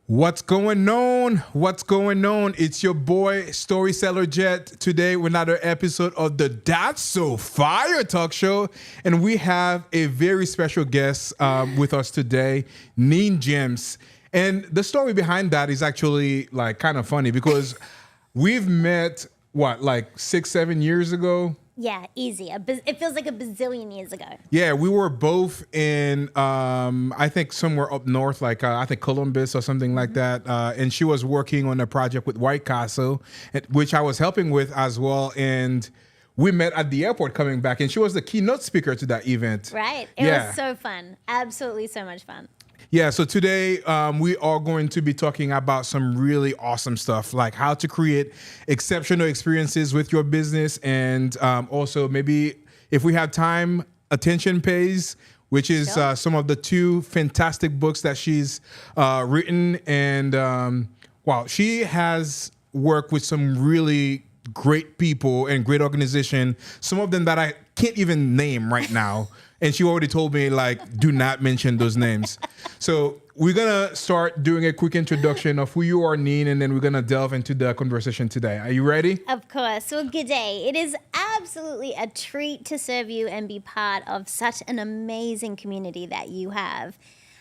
What's going on? What's going on? It's your boy, Storyseller Jet, today with another episode of the That's So Fire talk show. And we have a very special guest with us today, Neen Gems. And the story behind that is actually like kind of funny because we've met, like 6-7 years ago? Yeah, easy. It feels like a bazillion years ago. Yeah, we were both in, I think somewhere up north, like I think Columbus or something like that. And she was working on a project with White Castle, which I was helping with as well. And we met at the airport coming back, and she was the keynote speaker to that event. Right. It was so fun. Absolutely so much fun. Yeah, so today we are going to be talking about some really awesome stuff, like how to create exceptional experiences with your business, and also maybe if we have time, Attention Pays, which is some of the two fantastic books that she's written. And she has worked with some really great people and great organization, some of them that I can't even name right now. And she already told me, like, do not mention those names. So we're going to start doing a quick introduction of who you are, Neen, and then we're going to delve into the conversation today. Are you ready? Of course. Well, good day. It is absolutely a treat to serve you and be part of such an amazing community that you have.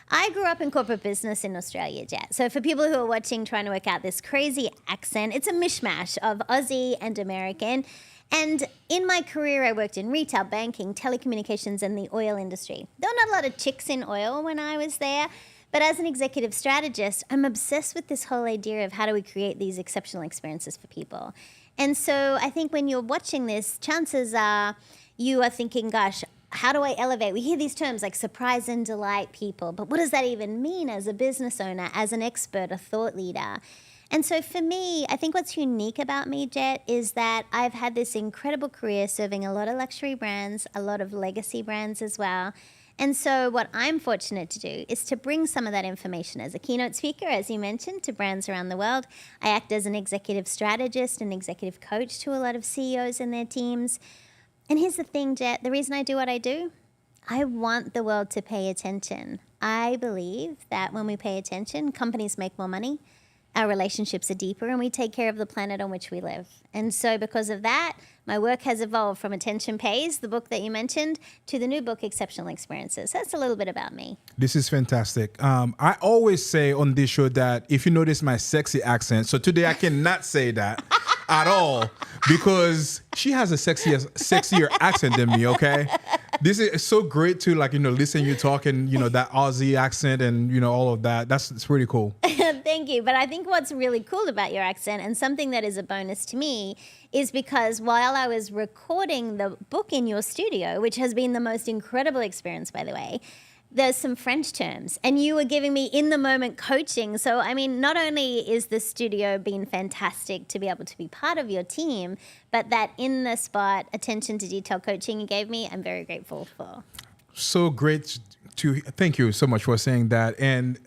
I grew up in corporate business in Australia, Jet. So for people who are watching, trying to work out this crazy accent, it's a mishmash of Aussie and American. And in my career, I worked in retail, banking, telecommunications, and the oil industry. There were not a lot of chicks in oil when I was there, but as an executive strategist, I'm obsessed with this whole idea of how do we create these exceptional experiences for people. And so I think when you're watching this, chances are you are thinking, gosh, how do I elevate? We hear these terms like surprise and delight people, but what does that even mean as a business owner, as an expert, a thought leader? And so for me, I think what's unique about me, Jet, is that I've had this incredible career serving a lot of luxury brands, a lot of legacy brands as well. And so what I'm fortunate to do is to bring some of that information as a keynote speaker, as you mentioned, to brands around the world. I act as an executive strategist and executive coach to a lot of CEOs and their teams. And here's the thing, Jet, the reason I do what I do, I want the world to pay attention. I believe that when we pay attention, companies make more money. Our relationships are deeper, and we take care of the planet on which we live. And so because of that, my work has evolved from Attention Pays, the book that you mentioned, to the new book, Exceptional Experiences. That's a little bit about me. This is fantastic. I always say on this show that if you notice my sexy accent, so today I cannot say that at all because she has a sexier accent than me, okay? This is so great to listen to you talk and, that Aussie accent and, all of that. It's pretty cool. Thank you. But I think what's really cool about your accent and something that is a bonus to me is because while I was recording the book in your studio, which has been the most incredible experience, by the way, there's some French terms and you were giving me in the moment coaching. So, I mean, not only is the studio been fantastic to be able to be part of your team, but that in the spot attention to detail coaching you gave me, I'm very grateful for. So great thank you so much for saying that. And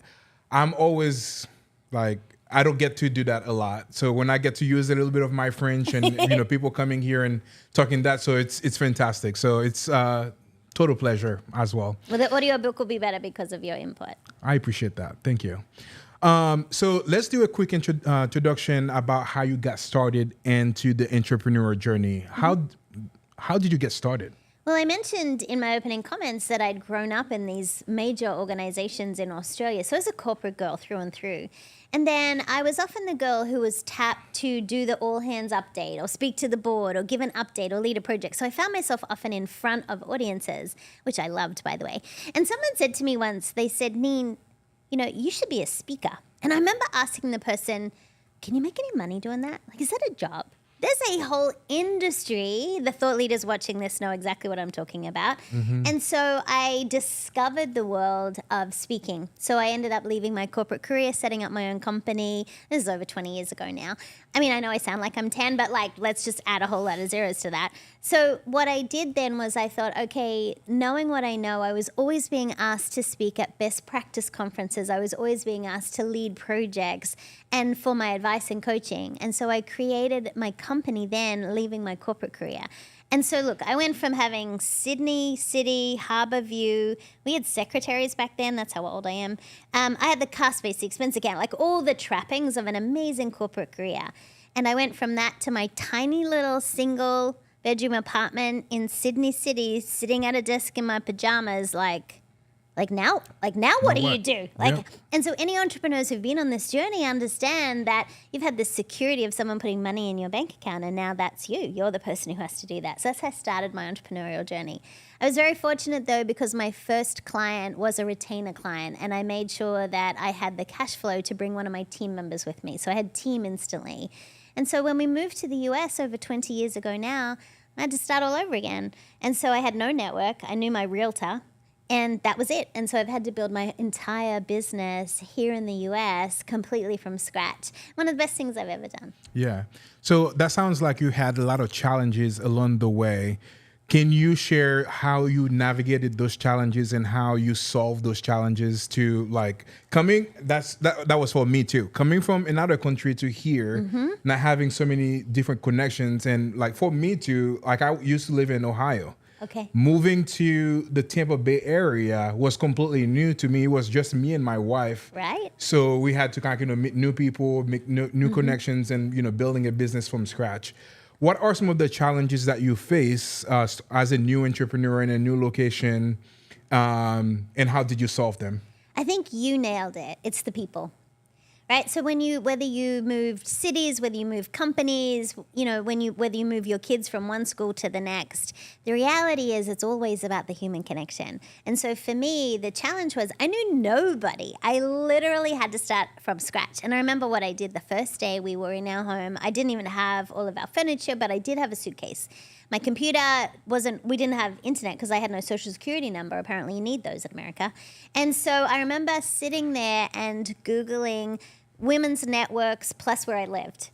I'm always I don't get to do that a lot. So when I get to use a little bit of my French and, people coming here and talking that, so it's fantastic. So it's total pleasure as well. Well, the audiobook will be better because of your input. I appreciate that. Thank you. So let's do a quick introduction about how you got started into the entrepreneur journey. How did you get started? Well, I mentioned in my opening comments that I'd grown up in these major organizations in Australia. So I was a corporate girl through and through. And then I was often the girl who was tapped to do the all hands update or speak to the board or give an update or lead a project. So I found myself often in front of audiences, which I loved, by the way. And someone said to me once, they said, Neen, you should be a speaker. And I remember asking the person, can you make any money doing that? Is that a job? There's a whole industry. The thought leaders watching this know exactly what I'm talking about. Mm-hmm. And so I discovered the world of speaking. So I ended up leaving my corporate career, setting up my own company. This is over 20 years ago now. I mean, I know I sound like I'm 10, but let's just add a whole lot of zeros to that. So what I did then was I thought, okay, knowing what I know, I was always being asked to speak at best practice conferences. I was always being asked to lead projects and for my advice and coaching. And so I created my company then, leaving my corporate career. And so, look, I went from having Sydney City, Harbour View. We had secretaries back then. That's how old I am. I had the car space, the expense account, like all the trappings of an amazing corporate career. And I went from that to my tiny little single bedroom apartment in Sydney City, sitting at a desk in my pajamas, like now what do you do? And so any entrepreneurs who've been on this journey understand that you've had this security of someone putting money in your bank account, and now that's you. You're the person who has to do that. So that's how I started my entrepreneurial journey. I was very fortunate, though, because my first client was a retainer client, and I made sure that I had the cash flow to bring one of my team members with me. So I had team instantly. And so when we moved to the US over 20 years ago now, I had to start all over again. And so I had no network. I knew my realtor. And that was it. And so I've had to build my entire business here in the US completely from scratch. One of the best things I've ever done. Yeah. So that sounds like you had a lot of challenges along the way. Can you share how you navigated those challenges and how you solved those challenges to like coming? That was for me too. Coming from another country to here, not having so many different connections. And like for me too, like I used to live in Ohio. Okay. Moving to the Tampa Bay area was completely new to me. It was just me and my wife. Right. So we had to kind of meet new people, make new connections, and building a business from scratch. What are some of the challenges that you face as a new entrepreneur in a new location, and how did you solve them? I think you nailed it. It's the people. Right. So whether you moved cities, whether you move companies, whether you move your kids from one school to the next, the reality is it's always about the human connection. And so for me, the challenge was I knew nobody. I literally had to start from scratch. And I remember what I did the first day we were in our home. I didn't even have all of our furniture, but I did have a suitcase. My computer we didn't have internet because I had no social security number. Apparently you need those in America. And so I remember sitting there and Googling women's networks plus where I lived.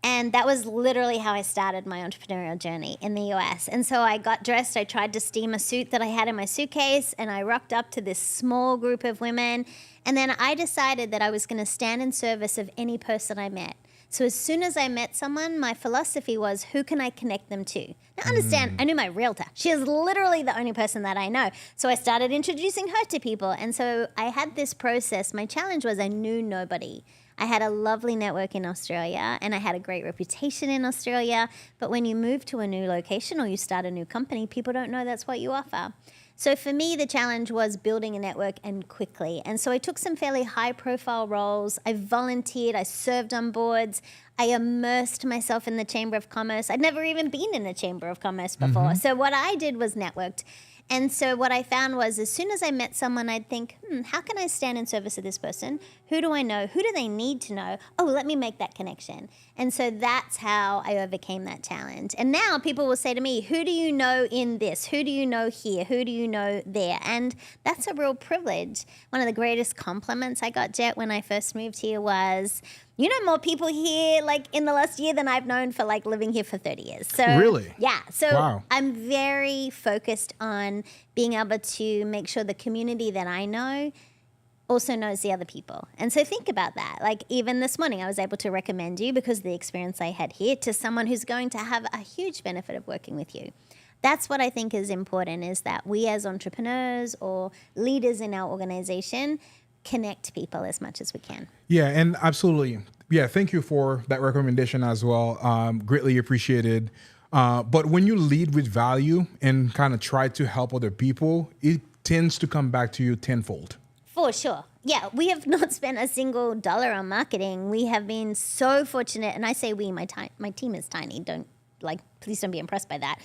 And that was literally how I started my entrepreneurial journey in the US. And so I got dressed, I tried to steam a suit that I had in my suitcase, and I rocked up to this small group of women. And then I decided that I was going to stand in service of any person I met. So as soon as I met someone, my philosophy was, who can I connect them to? Now understand, I knew my realtor. She is literally the only person that I know. So I started introducing her to people. And so I had this process. My challenge was I knew nobody. I had a lovely network in Australia and I had a great reputation in Australia. But when you move to a new location or you start a new company, people don't know that's what you offer. So for me, the challenge was building a network and quickly. And so I took some fairly high profile roles. I volunteered, I served on boards. I immersed myself in the Chamber of Commerce. I'd never even been in a Chamber of Commerce before. So what I did was networked. And so what I found was as soon as I met someone, I'd think, how can I stand in service of this person? Who do I know? Who do they need to know? Oh, let me make that connection. And so that's how I overcame that challenge. And now people will say to me, who do you know in this? Who do you know here? Who do you know there? And that's a real privilege. One of the greatest compliments I got, Jet, when I first moved here was, you know more people here like in the last year than I've known for like living here for 30 years. So really? Yeah. So wow. I'm very focused on being able to make sure the community that I know also knows the other people. And so think about that. Like even this morning, I was able to recommend you because of the experience I had here to someone who's going to have a huge benefit of working with you. That's what I think is important, is that we as entrepreneurs or leaders in our organization connect people as much as we can. Yeah, and absolutely. Yeah, thank you for that recommendation as well. Greatly appreciated. But when you lead with value and kind of try to help other people, it tends to come back to you tenfold. For sure. Yeah, we have not spent a single dollar on marketing. We have been so fortunate, and I say we, my team is tiny. Please don't be impressed by that.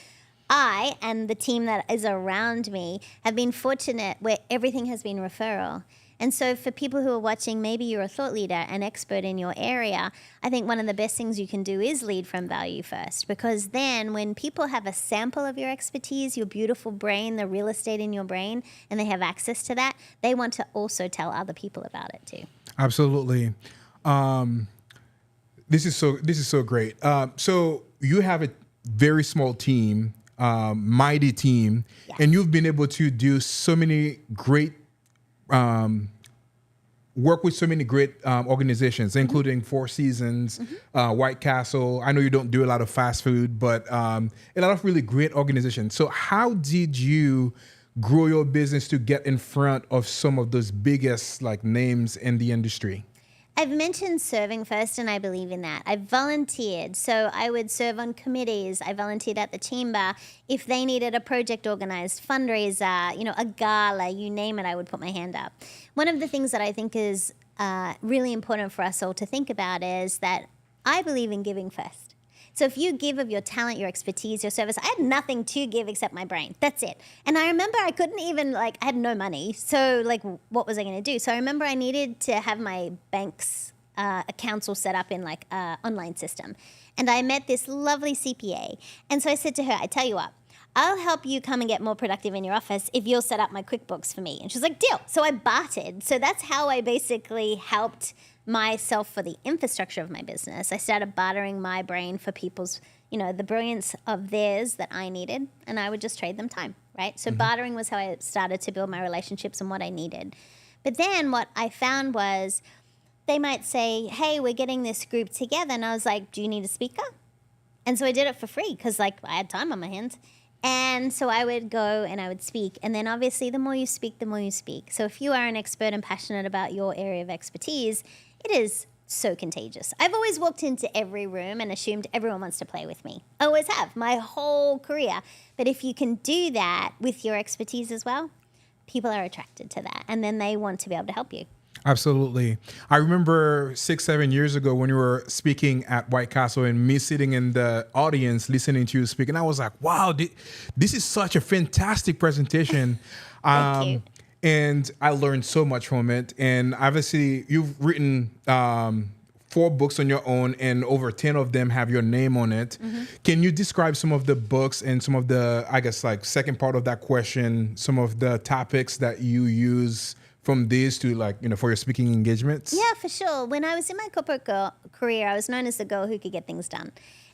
I and the team that is around me have been fortunate where everything has been referral. And so for people who are watching, maybe you're a thought leader, an expert in your area, I think one of the best things you can do is lead from value first, because then when people have a sample of your expertise, your beautiful brain, the real estate in your brain, and they have access to that, they want to also tell other people about it too. Absolutely. This is so great. So you have a very small team, mighty team, yes. And you've been able to do so many great work with so many great organizations, including Four Seasons, White Castle. I know you don't do a lot of fast food, but a lot of really great organizations. So how did you grow your business to get in front of some of those biggest like names in the industry? I've mentioned serving first, and I believe in that. I volunteered, so I would serve on committees. I volunteered at the chamber. If they needed a project organized, fundraiser, a gala, you name it, I would put my hand up. One of the things that I think is really important for us all to think about is that I believe in giving first. So if you give of your talent, your expertise, your service, I had nothing to give except my brain. That's it. And I remember I couldn't even, I had no money. So, what was I going to do? So I remember I needed to have my bank's accounts all set up in, an online system. And I met this lovely CPA. And so I said to her, I tell you what, I'll help you come and get more productive in your office if you'll set up my QuickBooks for me. And she was like, deal. So I bartered. So that's how I basically helped myself for the infrastructure of my business. I started bartering my brain for people's, the brilliance of theirs that I needed, and I would just trade them time, right? So bartering was how I started to build my relationships and what I needed. But then what I found was they might say, hey, we're getting this group together. And I was like, do you need a speaker? And so I did it for free because I had time on my hands. And so I would go and I would speak. And then obviously the more you speak, the more you speak. So if you are an expert and passionate about your area of expertise, it is so contagious. I've always walked into every room and assumed everyone wants to play with me. I always have, my whole career. But if you can do that with your expertise as well, people are attracted to that. And then they want to be able to help you. Absolutely. I remember 6-7 years ago when you were speaking at White Castle and me sitting in the audience listening to you speak. And I was like, wow, this is such a fantastic presentation. Thank you. And I learned so much from it. And obviously, you've written 4 books on your own, and over 10 of them have your name on it. Can you describe some of the books and some of the, second part of that question, some of the topics that you use from these to for your speaking engagements? Yeah, for sure. When I was in my corporate career, I was known as the girl who could get things done.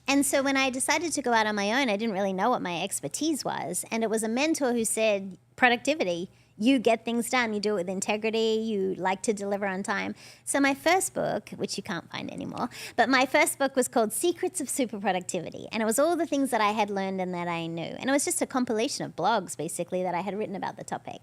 And so when I decided to go out on my own, I didn't really know what my expertise was. And it was a mentor who said, productivity. You get things done. You do it with integrity. You like to deliver on time. So my first book, which you can't find anymore, but my first book was called Secrets of Super Productivity. And it was all the things that I had learned and that I knew. And it was just a compilation of blogs, basically, that I had written about the topic.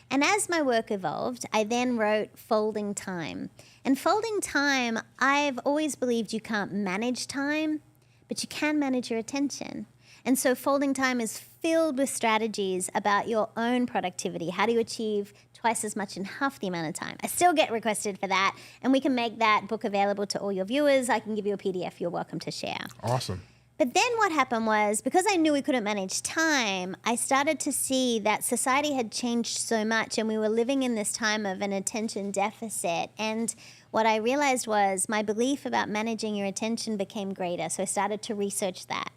And as my work evolved, I then wrote Folding Time. And Folding Time, I've always believed you can't manage time, but you can manage your attention. And so Folding Time is filled with strategies about your own productivity. How do you achieve twice as much in half the amount of time? I still get requested for that, and we can make that book available to all your viewers. I can give you a PDF you're welcome to share. Awesome. But then what happened was, because I knew we couldn't manage time, I started to see that society had changed so much and we were living in this time of an attention deficit. And what I realized was my belief about managing your attention became greater. So I started to research that.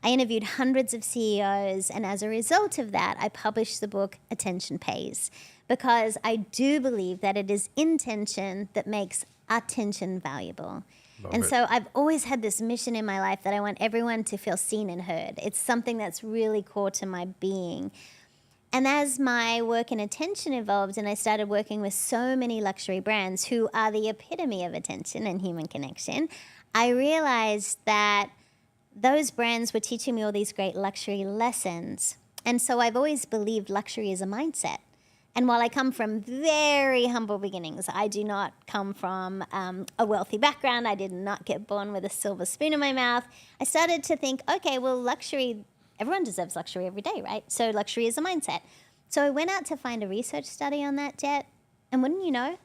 I interviewed hundreds of CEOs, and as a result of that, I published the book Attention Pays, because I do believe that it is intention that makes attention valuable. So I've always had this mission in my life that I want everyone to feel seen and heard. It's something that's really core to my being. And as my work in attention evolved and I started working with so many luxury brands who are the epitome of attention and human connection, I realized that those brands were teaching me all these great luxury lessons. And so I've always believed luxury is a mindset. And while I come from very humble beginnings, I do not come from a wealthy background. I did not get born with a silver spoon in my mouth. I started to think, okay, well, luxury, everyone deserves luxury every day, right? So luxury is a mindset. So I went out to find a research study on that, Jet. And wouldn't you know,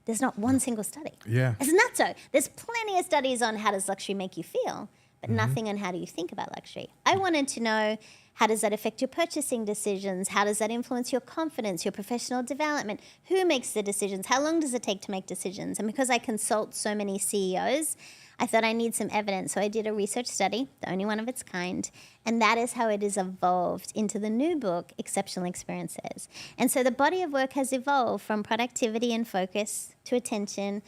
there's not one single study. Yeah. It's not so. There's plenty of studies on how does luxury make you feel, but nothing on how do you think about luxury. I wanted to know, how does that affect your purchasing decisions? How does that influence your confidence, your professional development? Who makes the decisions? How long does it take to make decisions? And because I consult so many CEOs, I thought I need some evidence. So I did a research study, the only one of its kind. And that is how it has evolved into the new book, Exceptional Experiences. And so the body of work has evolved from productivity and focus to attention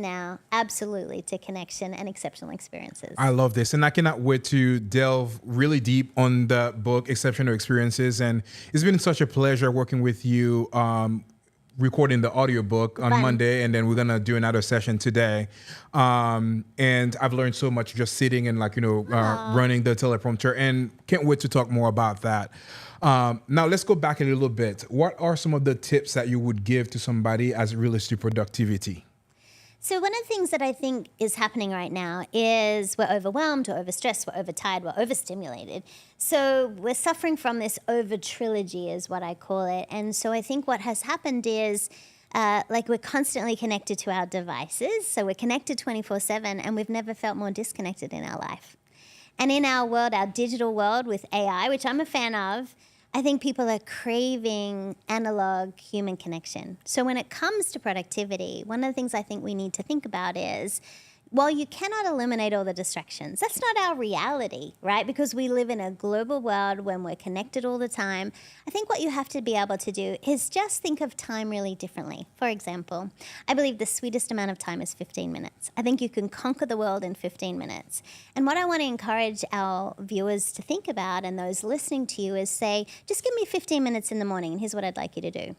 now, absolutely, to connection and exceptional experiences. I love this. And I cannot wait to delve really deep on the book, Exceptional Experiences. And it's been such a pleasure working with you. recording the audiobook on Fun. Monday, and then we're gonna do another session today. And I've learned so much just sitting and running the teleprompter, and can't wait to talk more about that. Now let's go back a little bit. What are some of the tips that you would give to somebody as it relates to productivity? So one of the things that I think is happening right now is we're overwhelmed, we're overstressed, we're overtired, we're overstimulated. So we're suffering from this over trilogy is what I call it. And so I think what has happened is we're constantly connected to our devices. So we're connected 24/7 and we've never felt more disconnected in our life. And in our world, our digital world with AI, which I'm a fan of, I think people are craving analog human connection. So when it comes to productivity, one of the things I think we need to think about is, while you cannot eliminate all the distractions, that's not our reality, right? Because we live in a global world when we're connected all the time. I think what you have to be able to do is just think of time really differently. For example, I believe the sweetest amount of time is 15 minutes. I think you can conquer the world in 15 minutes. And what I want to encourage our viewers to think about and those listening to you is say, just give me 15 minutes in the morning, and here's what I'd like you to do.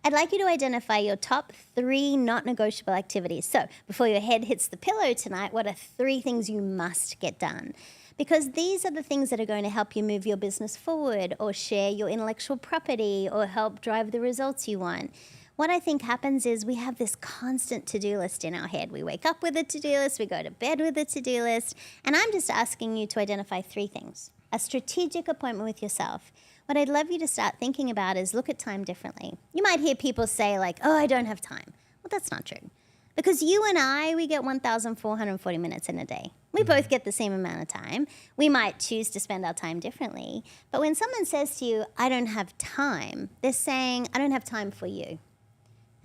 I'd like you to identify your top 3 not negotiable activities. So before your head hits the pillow tonight, what are 3 things you must get done? Because these are the things that are going to help you move your business forward or share your intellectual property or help drive the results you want. What I think happens is we have this constant to-do list in our head. We wake up with a to-do list, we go to bed with a to-do list, and I'm just asking you to identify 3 things. A strategic appointment with yourself. What I'd love you to start thinking about is look at time differently. You might hear people say like, oh, I don't have time. Well, that's not true. Because you and I, we get 1,440 minutes in a day. We both get the same amount of time. We might choose to spend our time differently. But when someone says to you, I don't have time, they're saying, I don't have time for you.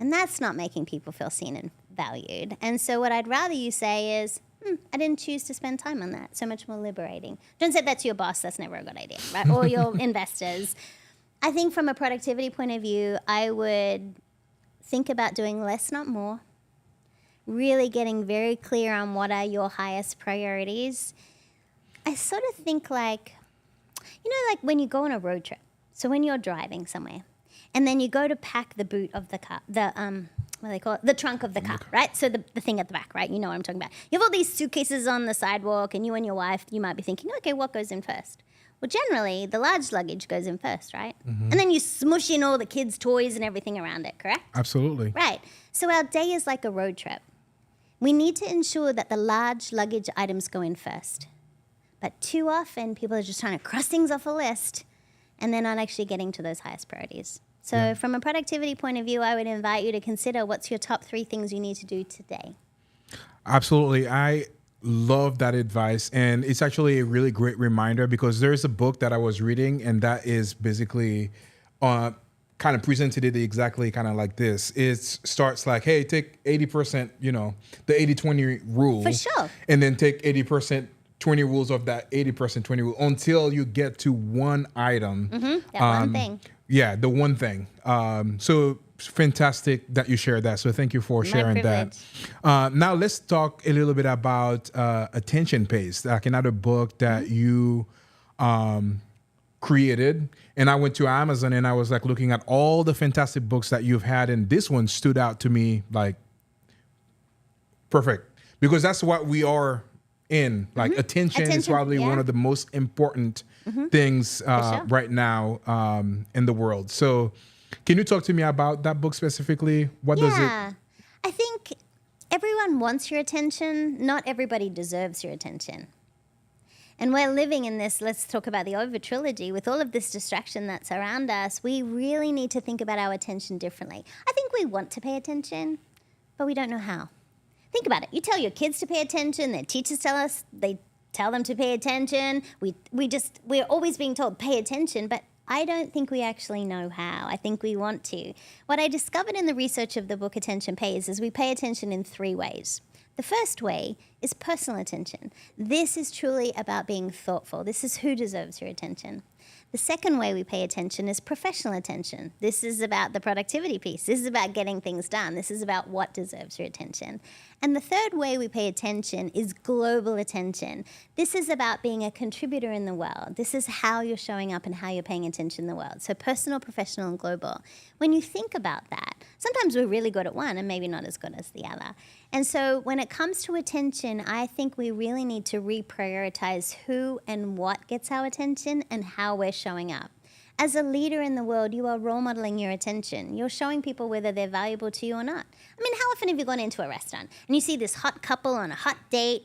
And that's not making people feel seen and valued. And so what I'd rather you say is, I didn't choose to spend time on that. So much more liberating. Don't say that to your boss. That's never a good idea, right? Or your investors. I think from a productivity point of view, I would think about doing less, not more. Really getting very clear on what are your highest priorities. I sort of think like when you go on a road trip. So when you're driving somewhere, and then you go to pack the boot of the car, what do they call it? The trunk of the car, right? So the thing at the back, right? You know what I'm talking about. You have all these suitcases on the sidewalk, and you and your wife, you might be thinking, okay, what goes in first? Well, generally, the large luggage goes in first, right? Mm-hmm. And then you smush in all the kids' toys and everything around it, correct? Absolutely. Right. So our day is like a road trip. We need to ensure that the large luggage items go in first. But too often, people are just trying to cross things off a list, and they're not actually getting to those highest priorities. So from a productivity point of view, I would invite you to consider what's your top 3 things you need to do today. Absolutely. I love that advice. And it's actually a really great reminder, because there's a book that I was reading, and that is basically kind of presented it exactly kind of like this. It starts like, hey, take 80%, the 80-20 rule. For sure. And then take 80%, 20 rules of that 80% 20 rule until you get to one item. Mm-hmm. That one thing. Yeah, the one thing. So fantastic that you shared that. So thank you for sharing that. Now let's talk a little bit about Attention Pace, like another book that you created. And I went to Amazon and I was like looking at all the fantastic books that you've had, and this one stood out to me like perfect, because that's what we are in. Like attention is probably one of the most important things right now in the world. So can you talk to me about that book specifically? What does it? I think everyone wants your attention. Not everybody deserves your attention. And we're living in this, let's talk about the over trilogy, with all of this distraction that's around us. We really need to think about our attention differently. I think we want to pay attention, but we don't know how. Think about it. You tell your kids to pay attention. Their teachers tell them to pay attention. We're always being told pay attention, but I don't think we actually know how. I think we want to. What I discovered in the research of the book Attention Pays is we pay attention in 3 ways. The first way is personal attention. This is truly about being thoughtful. This is who deserves your attention. The second way we pay attention is professional attention. This is about the productivity piece. This is about getting things done. This is about what deserves your attention. And the third way we pay attention is global attention. This is about being a contributor in the world. This is how you're showing up and how you're paying attention in the world. So personal, professional, and global. When you think about that, sometimes we're really good at one and maybe not as good as the other. And so when it comes to attention, I think we really need to reprioritize who and what gets our attention and how we're showing up. As a leader in the world, you are role modeling your attention. You're showing people whether they're valuable to you or not. I mean, how often have you gone into a restaurant and you see this hot couple on a hot date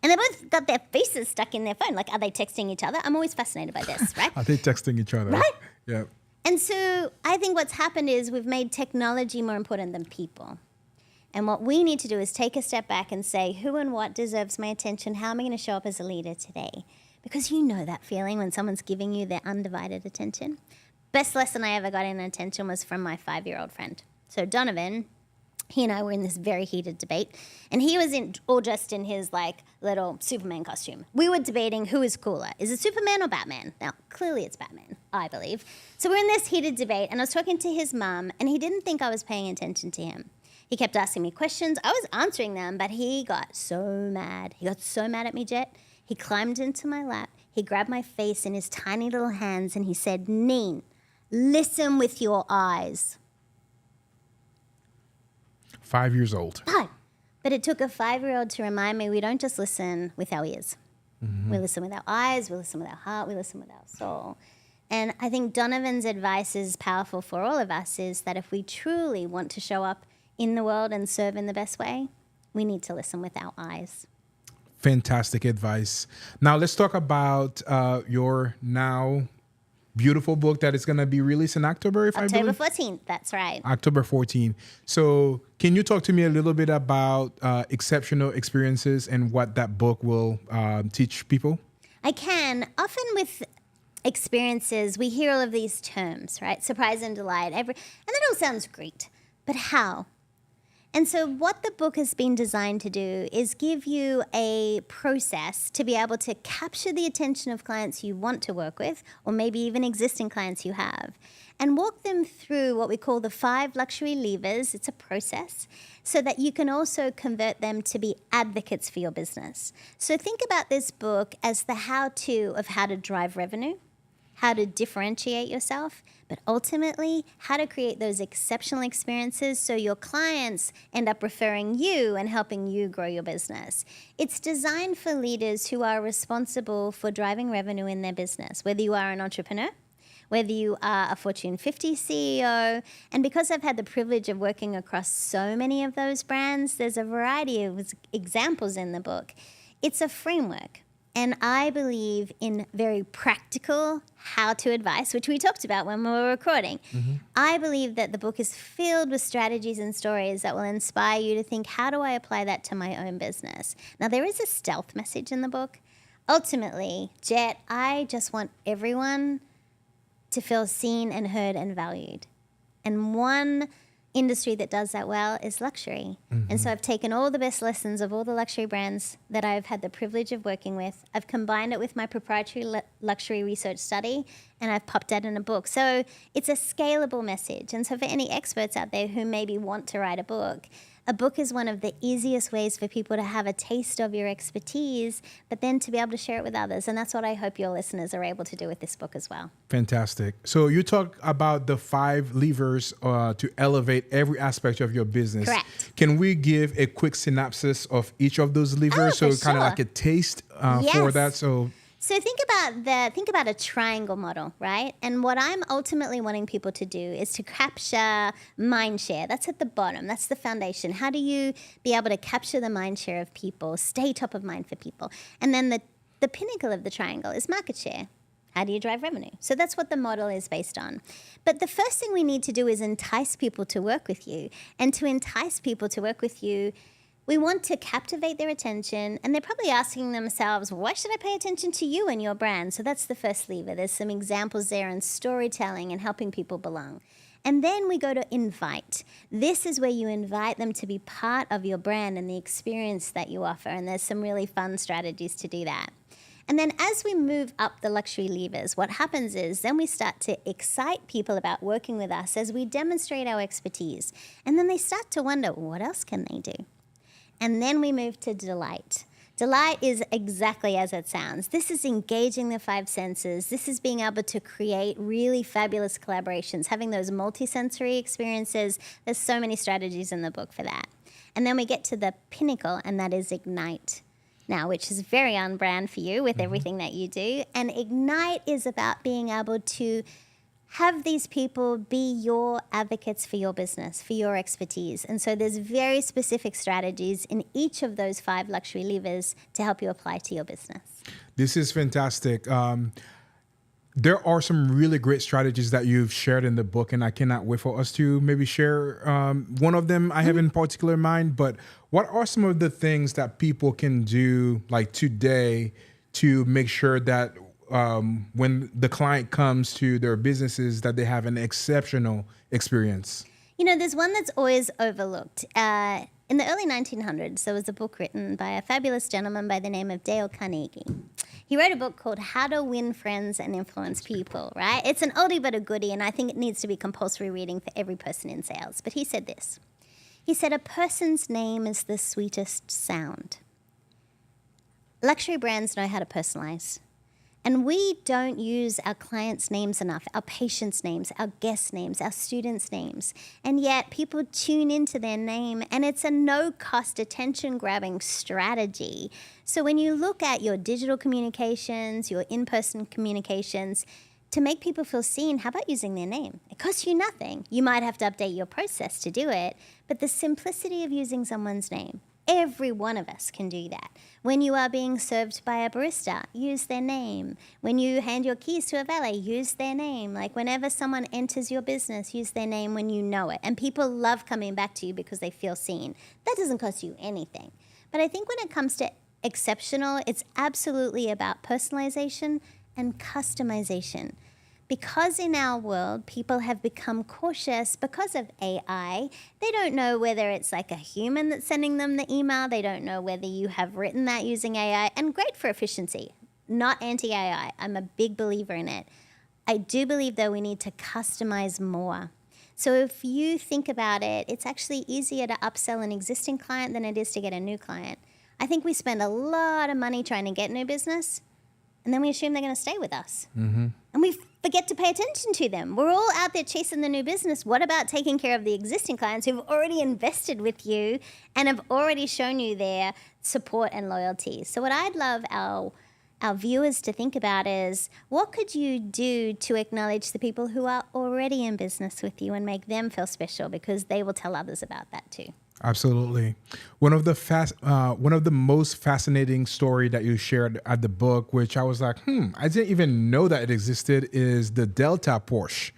and they both got their faces stuck in their phone? Like, are they texting each other? I'm always fascinated by this, right? Are they texting each other? Right? Yeah. And so I think what's happened is we've made technology more important than people. And what we need to do is take a step back and say, who and what deserves my attention? How am I going to show up as a leader today? Because you know that feeling when someone's giving you their undivided attention. Best lesson I ever got in attention was from my 5-year-old friend. So Donovan, he and I were in this very heated debate, and he was all dressed in his little Superman costume. We were debating who is cooler. Is it Superman or Batman? Now, clearly it's Batman, I believe. So we're in this heated debate, and I was talking to his mum, and he didn't think I was paying attention to him. He kept asking me questions. I was answering them, but he got so mad. He got so mad at me, Jet. He climbed into my lap. He grabbed my face in his tiny little hands, and he said, Neen, listen with your eyes. 5 years old. But it took a 5-year-old to remind me we don't just listen with our ears. Mm-hmm. We listen with our eyes, we listen with our heart, we listen with our soul. And I think Donovan's advice is powerful for all of us, is that if we truly want to show up in the world and serve in the best way, we need to listen with our eyes. Fantastic advice. Now let's talk about your now beautiful book that is going to be released in October, October 14th, that's right. October 14th. So can you talk to me a little bit about exceptional experiences and what that book will teach people? I can. Often with experiences, we hear all of these terms, right? Surprise and delight. And that all sounds great. But how? And so what the book has been designed to do is give you a process to be able to capture the attention of clients you want to work with, or maybe even existing clients you have, and walk them through what we call the 5 luxury levers. It's a process so that you can also convert them to be advocates for your business. So think about this book as the how-to of how to drive revenue, how to differentiate yourself, but ultimately how to create those exceptional experiences so your clients end up referring you and helping you grow your business. It's designed for leaders who are responsible for driving revenue in their business, whether you are an entrepreneur, whether you are a Fortune 50 CEO. And because I've had the privilege of working across so many of those brands, there's a variety of examples in the book. It's a framework. And I believe in very practical how-to advice, which we talked about when we were recording. Mm-hmm. I believe that the book is filled with strategies and stories that will inspire you to think, how do I apply that to my own business? Now, there is a stealth message in the book. Ultimately, Jet, I just want everyone to feel seen and heard and valued. And one industry that does that well is luxury. Mm-hmm. And so I've taken all the best lessons of all the luxury brands that I've had the privilege of working with. I've combined it with my proprietary luxury research study, and I've popped that in a book. So it's a scalable message. And so for any experts out there who maybe want to write a book is one of the easiest ways for people to have a taste of your expertise, but then to be able to share it with others. And that's what I hope your listeners are able to do with this book as well. Fantastic. So you talk about the 5 levers to elevate every aspect of your business. Correct. Can we give a quick synopsis of each of those levers? Oh, so kind of like a taste for that. So think about a triangle model, right? And what I'm ultimately wanting people to do is to capture mind share. That's at the bottom. That's the foundation. How do you be able to capture the mind share of people, stay top of mind for people? And then the pinnacle of the triangle is market share. How do you drive revenue? So that's what the model is based on. But the first thing we need to do is entice people to work with you. And to entice people to work with you, we want to captivate their attention, and they're probably asking themselves, why should I pay attention to you and your brand? So that's the first lever. There's some examples there in storytelling and helping people belong. And then we go to invite. This is where you invite them to be part of your brand and the experience that you offer, and there's some really fun strategies to do that. And then as we move up the luxury levers, what happens is then we start to excite people about working with us as we demonstrate our expertise. And then they start to wonder, what else can they do? And then we move to delight. Delight is exactly as it sounds. This is engaging the five senses. This is being able to create really fabulous collaborations, having those multisensory experiences. There's so many strategies in the book for that. And then we get to the pinnacle, and that is ignite. Now, which is very on brand for you with everything that you do. And ignite is about being able to have these people be your advocates for your business, for your expertise. And so there's very specific strategies in each of those 5 luxury levers to help you apply to your business. This is fantastic. There are some really great strategies that you've shared in the book, and I cannot wait for us to maybe share one of them I have in particular in mind. But what are some of the things that people can do like today to make sure that when the client comes to their businesses that they have an exceptional experience? You know, there's one that's always overlooked. In the early 1900s, there was a book written by a fabulous gentleman by the name of Dale Carnegie. He wrote a book called How to Win Friends and Influence People, right? It's an oldie but a goodie, and I think it needs to be compulsory reading for every person in sales. But he said this. He said, a person's name is the sweetest sound. Luxury brands know how to personalize. And we don't use our clients' names enough, our patients' names, our guests' names, our students' names. And yet people tune into their name, and it's a no-cost attention-grabbing strategy. So when you look at your digital communications, your in-person communications, to make people feel seen, how about using their name? It costs you nothing. You might have to update your process to do it, but the simplicity of using someone's name, every one of us can do that. When you are being served by a barista, use their name. When you hand your keys to a valet, use their name. Like whenever someone enters your business, use their name when you know it. And people love coming back to you because they feel seen. That doesn't cost you anything. But I think when it comes to exceptional, it's absolutely about personalization and customization. Because in our world, people have become cautious because of AI. They don't know whether it's like a human that's sending them the email. They don't know whether you have written that using AI. And great for efficiency, not anti-AI. I'm a big believer in it. I do believe, though, we need to customize more. So if you think about it, it's actually easier to upsell an existing client than it is to get a new client. I think we spend a lot of money trying to get new business, and then we assume they're going to stay with us. Mm-hmm. And we forget to pay attention to them. We're all out there chasing the new business. What about taking care of the existing clients who've already invested with you and have already shown you their support and loyalty? So what I'd love our viewers to think about is, what could you do to acknowledge the people who are already in business with you and make them feel special, because they will tell others about that too. Absolutely. One of the most fascinating story that you shared at the book, which I was like, I didn't even know that it existed, is the Delta Porsche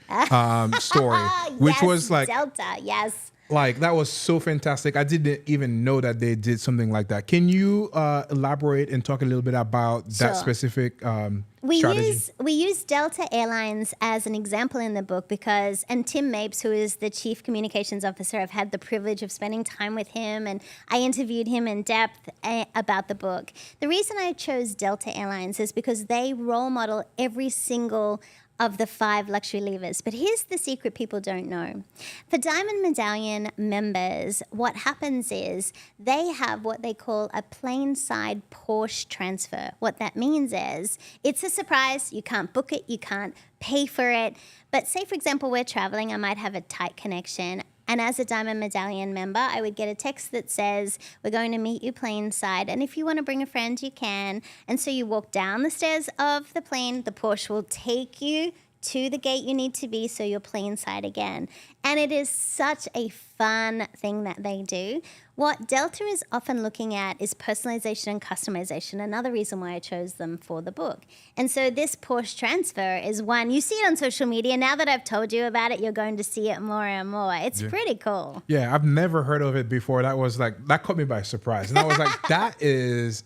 story, which yes, was like Delta, yes. Like, that was so fantastic. I didn't even know that they did something like that. Can you elaborate and talk a little bit about that specific strategy? We use Delta Airlines as an example in the book because, and Tim Mapes, who is the Chief Communications Officer, I've had the privilege of spending time with him, and I interviewed him in depth about the book. The reason I chose Delta Airlines is because they role model every single of the 5 luxury levers. But here's the secret people don't know. For Diamond Medallion members, what happens is they have what they call a plane side Porsche transfer. What that means is it's a surprise. You can't book it. You can't pay for it. But say, for example, we're traveling. I might have a tight connection. And as a Diamond Medallion member, I would get a text that says, we're going to meet you plane side. And if you want to bring a friend, you can. And so you walk down the stairs of the plane. The Porsche will take you to the gate you need to be, so you're plane side again. And it is such a fun thing that they do. What Delta is often looking at is personalization and customization, another reason why I chose them for the book. And so this Porsche transfer is one, you see it on social media. Now that I've told you about it, you're going to see it more and more. It's pretty cool. Yeah, I've never heard of it before. That caught me by surprise. And I was like, that is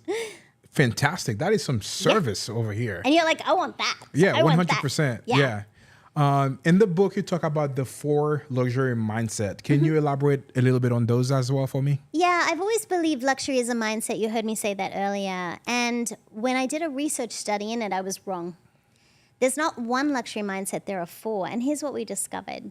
fantastic. That is some service over here. And you're like, I want that. Yeah, 100%. Yeah. In the book, you talk about the 4 luxury mindset. Can you elaborate a little bit on those as well for me? Yeah, I've always believed luxury is a mindset. You heard me say that earlier. And when I did a research study in it, I was wrong. There's not one luxury mindset, there are 4. And here's what we discovered.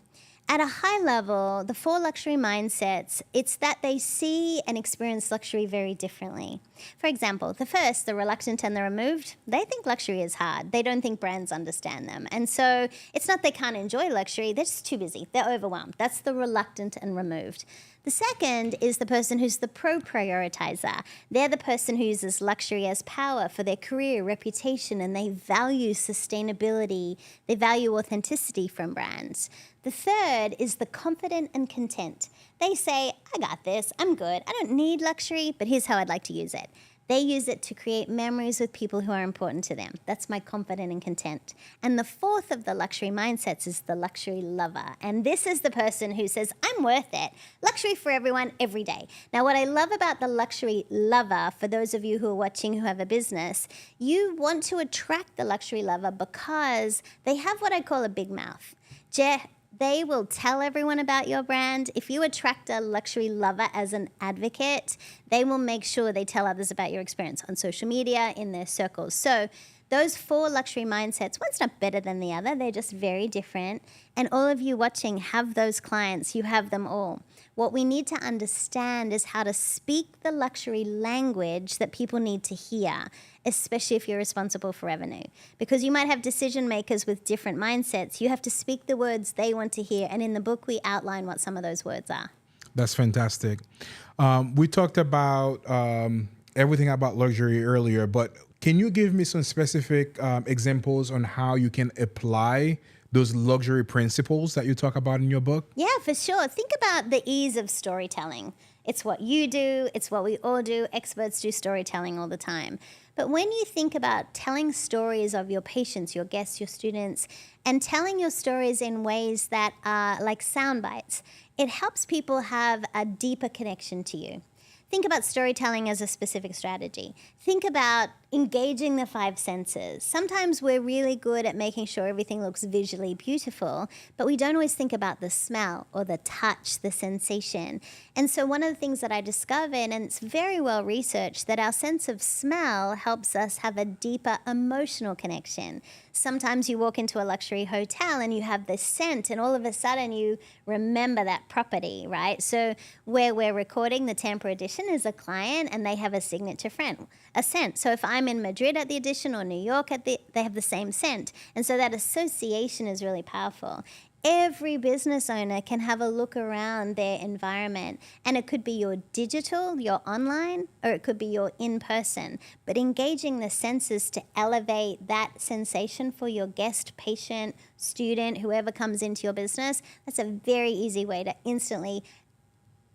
At a high level, the 4 luxury mindsets, it's that they see and experience luxury very differently. For example, the first, the reluctant and the removed, they think luxury is hard. They don't think brands understand them. And so it's not they can't enjoy luxury, they're just too busy. They're overwhelmed. That's the reluctant and removed. The second is the person who's the pro-prioritizer. They're the person who uses luxury as power for their career, reputation, and they value sustainability. They value authenticity from brands. The third is the confident and content. They say, I got this, I'm good, I don't need luxury, but here's how I'd like to use it. They use it to create memories with people who are important to them. That's my confident and content. And the fourth of the luxury mindsets is the luxury lover. And this is the person who says, I'm worth it. Luxury for everyone, every day. Now, what I love about the luxury lover, for those of you who are watching who have a business, you want to attract the luxury lover because they have what I call a big mouth. They will tell everyone about your brand. If you attract a luxury lover as an advocate, they will make sure they tell others about your experience on social media, in their circles. So those 4 luxury mindsets, one's not better than the other. They're just very different. And all of you watching have those clients. You have them all. What we need to understand is how to speak the luxury language that people need to hear, especially if you're responsible for revenue. Because you might have decision makers with different mindsets. You have to speak the words they want to hear. And in the book, we outline what some of those words are. That's fantastic. We talked about everything about luxury earlier, but can you give me some specific examples on how you can apply those luxury principles that you talk about in your book? Yeah, for sure. Think about the ease of storytelling. It's what you do. It's what we all do. Experts do storytelling all the time. But when you think about telling stories of your patients, your guests, your students, and telling your stories in ways that are like sound bites, it helps people have a deeper connection to you. Think about storytelling as a specific strategy. Think about engaging the 5 senses. Sometimes we're really good at making sure everything looks visually beautiful, but we don't always think about the smell or the touch, the sensation. And so one of the things that I discovered, and it's very well researched, that our sense of smell helps us have a deeper emotional connection. Sometimes you walk into a luxury hotel and you have this scent and all of a sudden you remember that property, right? So where we're recording, the Tampa edition is a client and they have a signature scent. So if I'm in Madrid at the edition or New York they have the same scent. And so that association is really powerful. Every business owner can have a look around their environment, and it could be your digital, your online, or it could be your in-person. But engaging the senses to elevate that sensation for your guest, patient, student, whoever comes into your business, that's a very easy way to instantly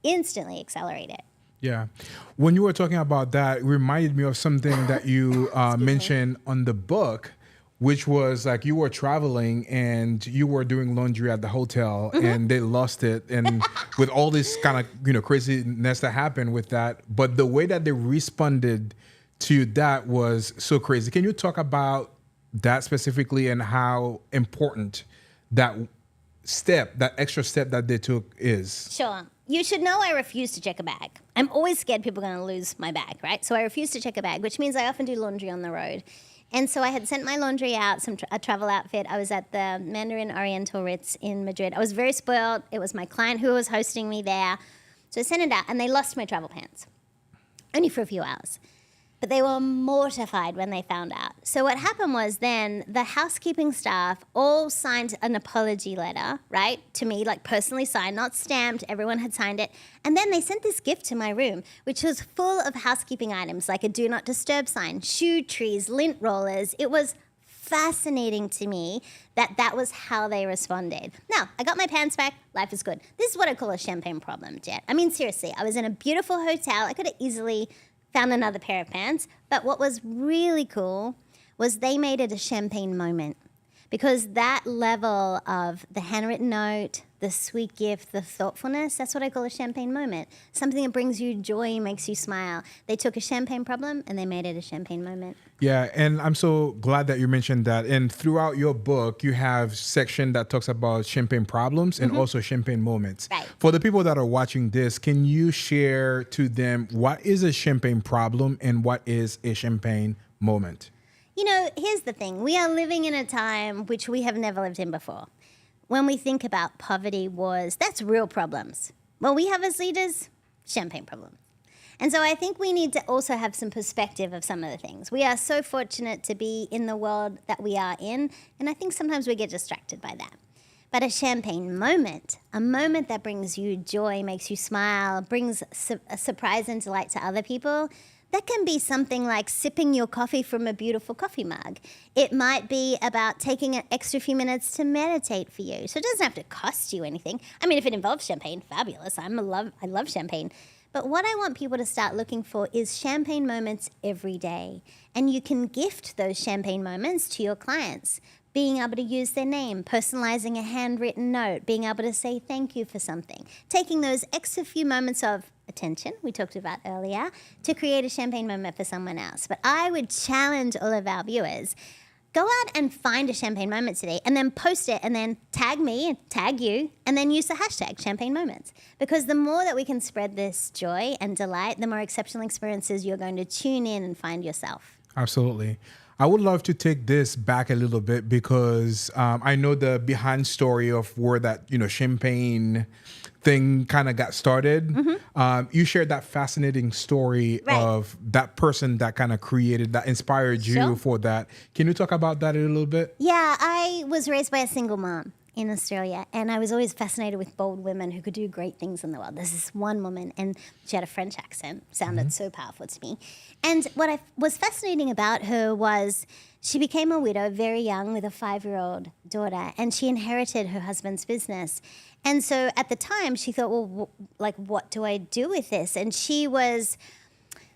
accelerate it. Yeah. When you were talking about that, it reminded me of something that you mentioned on the book, which was like you were traveling and you were doing laundry at the hotel and they lost it. And with all this kind of, craziness that happened with that. But the way that they responded to that was so crazy. Can you talk about that specifically and how important that extra step that they took is? Sure. You should know I refuse to check a bag. I'm always scared people are going to lose my bag, right? So I refuse to check a bag, which means I often do laundry on the road. And so I had sent my laundry out, a travel outfit. I was at the Mandarin Oriental Ritz in Madrid. I was very spoiled. It was my client who was hosting me there. So I sent it out, and they lost my travel pants, only for a few hours. But they were mortified when they found out. So what happened was then the housekeeping staff all signed an apology letter, right, to me, like personally signed, not stamped. Everyone had signed it. And then they sent this gift to my room, which was full of housekeeping items, like a do not disturb sign, shoe trees, lint rollers. It was fascinating to me that was how they responded. Now, I got my pants back. Life is good. This is what I call a champagne problem, Jet. I mean, seriously, I was in a beautiful hotel. I could have easily found another pair of pants. But what was really cool was they made it a champagne moment, because that level of the handwritten note, the sweet gift, the thoughtfulness. That's what I call a champagne moment. Something that brings you joy, makes you smile. They took a champagne problem and they made it a champagne moment. Yeah, and I'm so glad that you mentioned that. And throughout your book, you have section that talks about champagne problems and also champagne moments. Right. For the people that are watching this, can you share to them what is a champagne problem and what is a champagne moment? You know, here's the thing. We are living in a time which we have never lived in before. When we think about poverty, wars, that's real problems. What we have as leaders, champagne problems. And so I think we need to also have some perspective of some of the things. We are so fortunate to be in the world that we are in, and I think sometimes we get distracted by that. But a champagne moment, a moment that brings you joy, makes you smile, brings a surprise and delight to other people, that can be something like sipping your coffee from a beautiful coffee mug. It might be about taking an extra few minutes to meditate for you. So it doesn't have to cost you anything. I mean, if it involves champagne, fabulous. I love champagne. But what I want people to start looking for is champagne moments every day. And you can gift those champagne moments to your clients. Being able to use their name, personalizing a handwritten note, being able to say thank you for something. Taking those extra few moments of attention, we talked about earlier, to create a champagne moment for someone else. But I would challenge all of our viewers, go out and find a champagne moment today and then post it and then tag me and tag you and then use the hashtag champagne moments. Because the more that we can spread this joy and delight, the more exceptional experiences you're going to tune in and find yourself. Absolutely. I would love to take this back a little bit because I know the behind story of where that, champagne thing kind of got started. You shared that fascinating story of that person that kind of created, that inspired you for that. Can you talk about that a little bit? Yeah, I was raised by a single mom in Australia, and I was always fascinated with bold women who could do great things in the world. There's this one woman, and she had a French accent, sounded so powerful to me. And what was fascinating about her was she became a widow very young with a 5-year-old daughter, and she inherited her husband's business. And so at the time, she thought, well, what do I do with this? And she was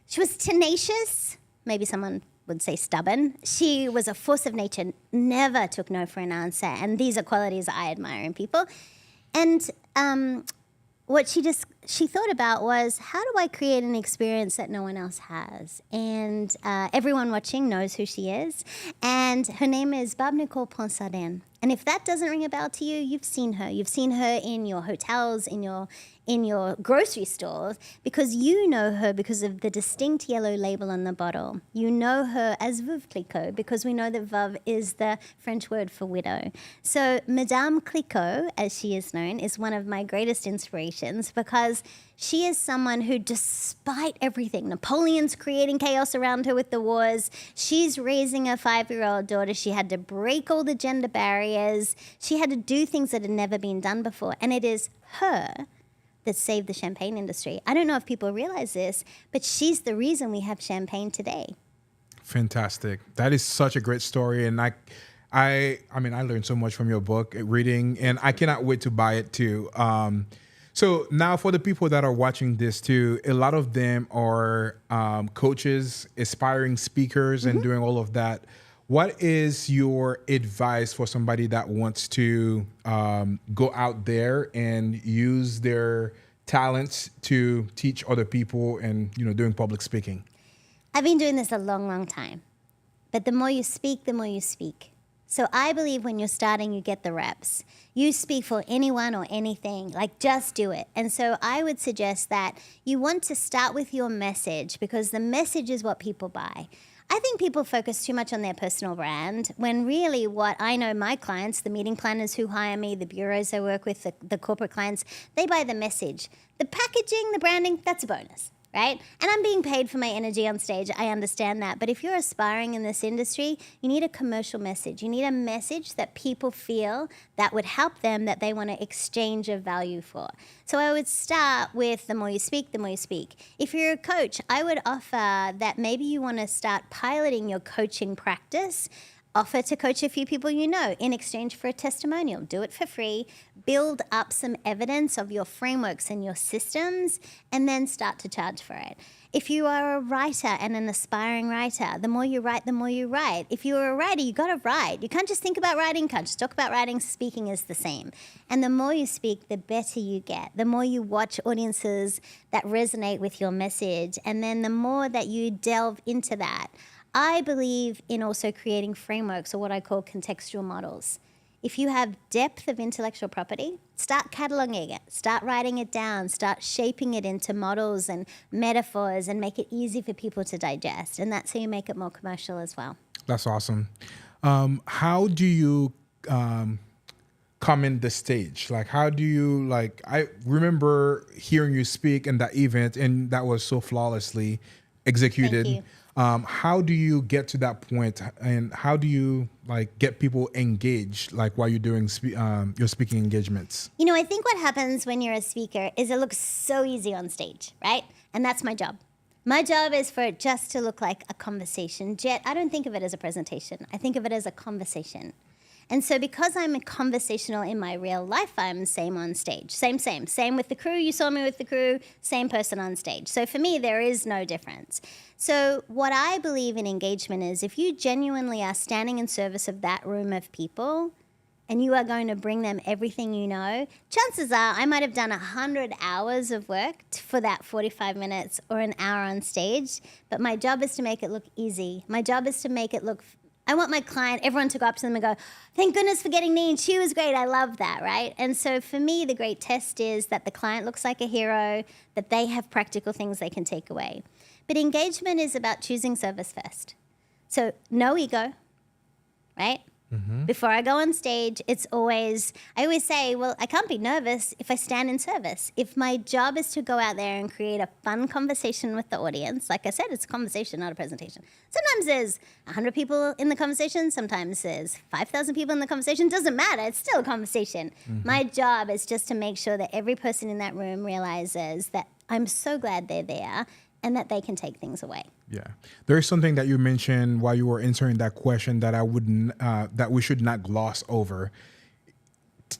tenacious, maybe someone would say stubborn. She was a force of nature, never took no for an answer. And these are qualities I admire in people. And what she thought about was, how do I create an experience that no one else has? And everyone watching knows who she is. And her name is Barbe Nicole Ponsardin. And if that doesn't ring a bell to you, you've seen her. You've seen her in your hotels, in your grocery stores, because you know her because of the distinct yellow label on the bottle. You know her as Veuve Clicquot because we know that Veuve is the French word for widow. So Madame Clicquot, as she is known, is one of my greatest inspirations because she is someone who, despite everything, Napoleon's creating chaos around her with the wars, she's raising a 5-year-old daughter. She had to break all the gender barriers. She had to do things that had never been done before. And it is her that saved the champagne industry. I don't know if people realize this, but she's the reason we have champagne today. Fantastic. That is such a great story. And I learned so much from your book, reading, and I cannot wait to buy it too. So now for the people that are watching this too, a lot of them are coaches, aspiring speakers, and doing all of that. What is your advice for somebody that wants to go out there and use their talents to teach other people and, doing public speaking? I've been doing this a long, long time. But the more you speak, the more you speak. So I believe when you're starting, you get the reps. You speak for anyone or anything, just do it. And so I would suggest that you want to start with your message because the message is what people buy. I think people focus too much on their personal brand when really what I know my clients, the meeting planners who hire me, the bureaus I work with, the corporate clients, they buy the message. The packaging, the branding, that's a bonus. Right? And I'm being paid for my energy on stage. I understand that. But if you're aspiring in this industry, you need a commercial message. You need a message that people feel that would help them, that they want to exchange a value for. So I would start with the more you speak, the more you speak. If you're a coach, I would offer that maybe you want to start piloting your coaching practice Offer to coach a few people you know in exchange for a testimonial. Do it for free. Build up some evidence of your frameworks and your systems, and then start to charge for it. If you are a writer and an aspiring writer, the more you write, the more you write. If you're a writer, you got to write. You can't just think about writing, can't just talk about writing. Speaking is the same. And the more you speak, the better you get. The more you watch audiences that resonate with your message, and then the more that you delve into that. I believe in also creating frameworks, or what I call contextual models. If you have depth of intellectual property, start cataloging it, start writing it down, start shaping it into models and metaphors, and make it easy for people to digest. And that's how you make it more commercial as well. That's awesome. How do you come in the stage? Like, how do you, like, I remember hearing you speak in that event, and that was so flawlessly executed. Thank you. How do you get to that point, and how do you like get people engaged, like while you're doing your speaking engagements? You know, I think what happens when you're a speaker is it looks so easy on stage, right? And that's my job. My job is for it just to look like a conversation. Jet, I don't think of it as a presentation. I think of it as a conversation. And so because I'm conversational in my real life, I'm same on stage. Same. Same with the crew. You saw me with the crew, same person on stage. So for me, there is no difference. So what I believe in engagement is if you genuinely are standing in service of that room of people and you are going to bring them everything you know, chances are I might have done 100 hours of work for that 45 minutes or an hour on stage, but my job is to make it look easy. My job is to make it look I want my client, everyone to go up to them and go, thank goodness for getting Neen. She was great. I love that, right? And so for me, the great test is that the client looks like a hero, that they have practical things they can take away. But engagement is about choosing service first. So no ego, right? Mm-hmm. Before I go on stage, I always say, well, I can't be nervous if I stand in service. If my job is to go out there and create a fun conversation with the audience, like I said, it's a conversation, not a presentation. Sometimes there's 100 people in the conversation. Sometimes there's 5,000 people in the conversation. Doesn't matter. It's still a conversation. Mm-hmm. My job is just to make sure that every person in that room realizes that I'm so glad they're there and that they can take things away. Yeah, there's something that you mentioned while you were answering that question that I wouldn't, that we should not gloss over.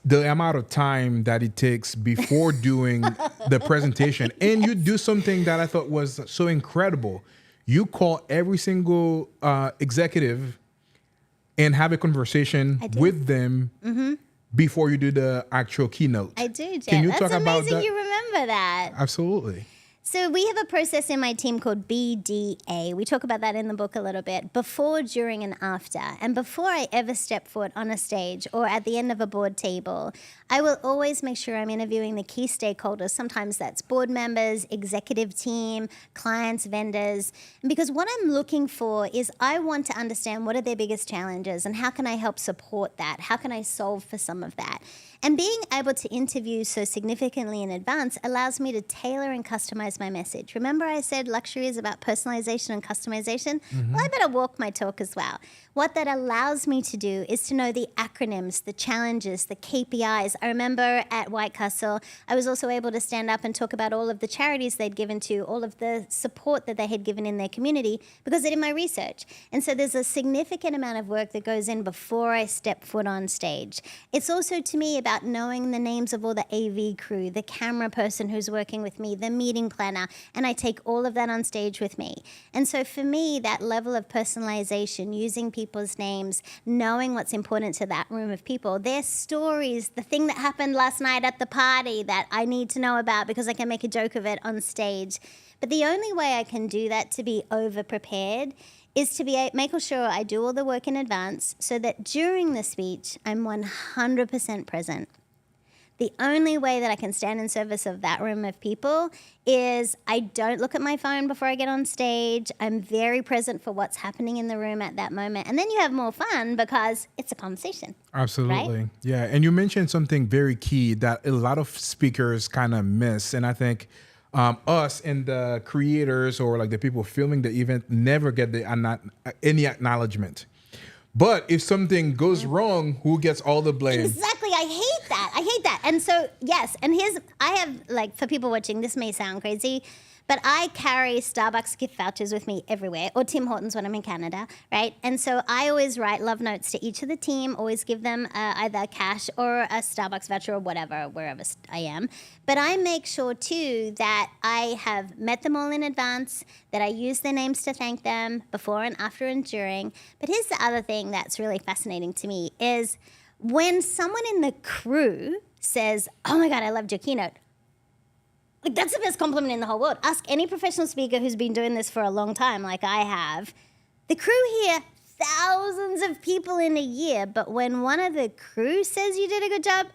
The amount of time that it takes before doing the presentation, and you do something that I thought was so incredible. You call every single executive and have a conversation with them before you do the actual keynote. I do, Jen. Can you That's talk amazing about that? You remember that. Absolutely. So we have a process in my team called BDA. We talk about that in the book a little bit, before, during, and after. And before I ever step foot on a stage or at the end of a board table, I will always make sure I'm interviewing the key stakeholders. Sometimes that's board members, executive team, clients, vendors. And because what I'm looking for is I want to understand what are their biggest challenges and how can I help support that? How can I solve for some of that? And being able to interview so significantly in advance allows me to tailor and customize my message. Remember I said luxury is about personalization and customization? Mm-hmm. Well, I better walk my talk as well. What that allows me to do is to know the acronyms, the challenges, the KPIs. I remember at White Castle, I was also able to stand up and talk about all of the charities they'd given to, all of the support that they had given in their community because I did my research. And so there's a significant amount of work that goes in before I step foot on stage. It's also to me about knowing the names of all the AV crew, the camera person who's working with me, the meeting planner, and I take all of that on stage with me. And so for me, that level of personalization, using people's names, knowing what's important to that room of people, their stories, the thing that happened last night at the party that I need to know about because I can make a joke of it on stage. But the only way I can do that to be over-prepared is to be making sure I do all the work in advance so that during the speech, I'm 100% present. The only way that I can stand in service of that room of people is I don't look at my phone before I get on stage. I'm very present for what's happening in the room at that moment. And then you have more fun because it's a conversation. Absolutely. Right? Yeah. And you mentioned something very key that a lot of speakers kind of miss. And I think us and the creators or like the people filming the event never get any acknowledgement. But if something goes wrong, who gets all the blame? Exactly. I hate that. And so, yes. And I have, like, for people watching, this may sound crazy, But I carry Starbucks gift vouchers with me everywhere, or Tim Hortons when I'm in Canada, right? And so I always write love notes to each of the team, always give them either cash or a Starbucks voucher or whatever, wherever I am. But I make sure too that I have met them all in advance, that I use their names to thank them before and after and during. But here's the other thing that's really fascinating to me is when someone in the crew says, "Oh my God, I loved your keynote." Like, that's the best compliment in the whole world. Ask any professional speaker who's been doing this for a long time, like I have. The crew hear thousands of people in a year, but when one of the crew says you did a good job,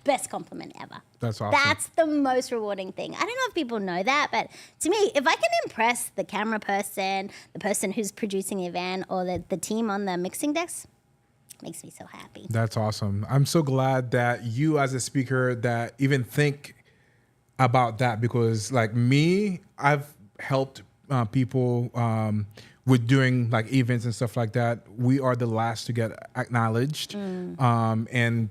best compliment ever. That's awesome. That's the most rewarding thing. I don't know if people know that, but to me, if I can impress the camera person, the person who's producing the event, or the team on the mixing desk, it makes me so happy. That's awesome. I'm so glad that you as a speaker that even think about that, because like me, I've helped people with doing like events and stuff like that. We are the last to get acknowledged, and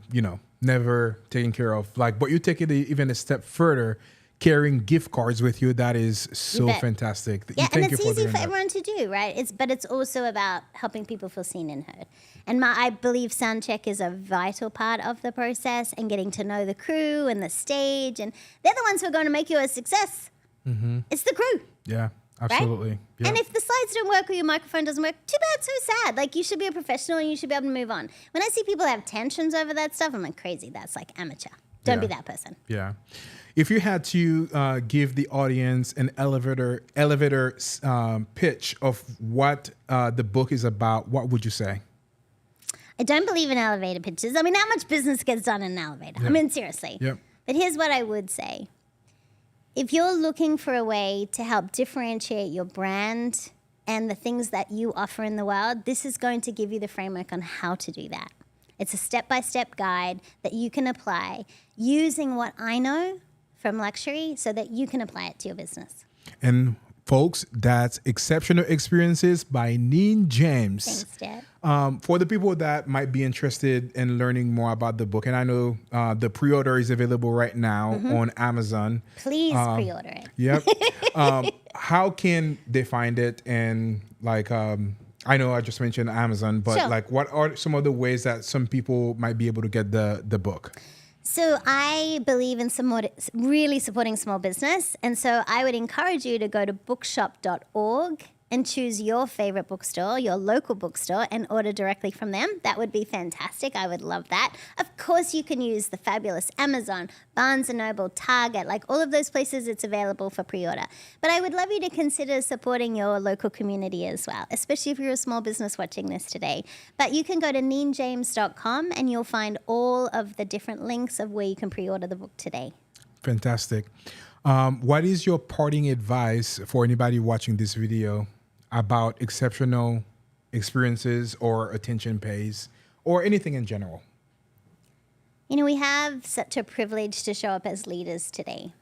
never taken care of. Like, but you take it even a step further, carrying gift cards with you. That is so fantastic. Yeah, and it's easy for everyone to do, right? But it's also about helping people feel seen and heard. And I believe soundcheck is a vital part of the process, and getting to know the crew and the stage. And they're the ones who are going to make you a success. Mm-hmm. It's the crew. Yeah, absolutely. Right? Yeah. And if the slides don't work or your microphone doesn't work, too bad, so sad. Like, you should be a professional and you should be able to move on. When I see people have tensions over that stuff, I'm like, crazy. That's like amateur. Don't be that person. Yeah. If you had to give the audience an elevator pitch of what the book is about, what would you say? I don't believe in elevator pitches. I mean, how much business gets done in an elevator? Yep. I mean, seriously. Yep. But here's what I would say. If you're looking for a way to help differentiate your brand and the things that you offer in the world, this is going to give you the framework on how to do that. It's a step-by-step guide that you can apply using what I know from luxury so that you can apply it to your business. And folks, that's Exceptional Experiences by Neen James. Thanks, Dad. For the people that might be interested in learning more about the book, and I know the pre-order is available right now on Amazon. Please pre-order it. Yep. How can they find it? And like, I know I just mentioned Amazon, but like, what are some of the ways that some people might be able to get the book? So I believe in really supporting small business. And so I would encourage you to go to bookshop.org and choose your favorite bookstore, your local bookstore, and order directly from them. That would be fantastic. I would love that. Of course, you can use the fabulous Amazon, Barnes & Noble, Target, like all of those places it's available for pre-order. But I would love you to consider supporting your local community as well, especially if you're a small business watching this today. But you can go to neenjames.com and you'll find all of the different links of where you can pre-order the book today. Fantastic. What is your parting advice for anybody watching this video about exceptional experiences or attention pays or anything in general? You know, we have such a privilege to show up as leaders today.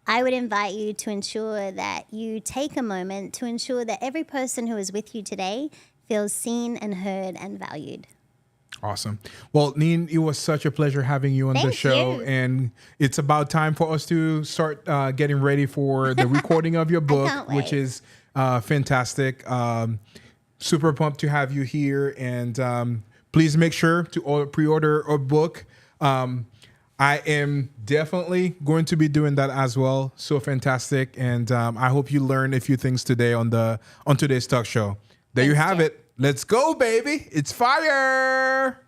I would invite you to ensure that you take a moment to ensure that every person who is with you today feels seen and heard and valued. Awesome. Well, Neen, it was such a pleasure having you on the show. And it's about time for us to start getting ready for the recording of your book, which is fantastic. Super pumped to have you here. And please make sure to pre-order a book. I am definitely going to be doing that as well. So fantastic. And I hope you learned a few things today on today's talk show. There you have it. Let's go, baby. It's fire.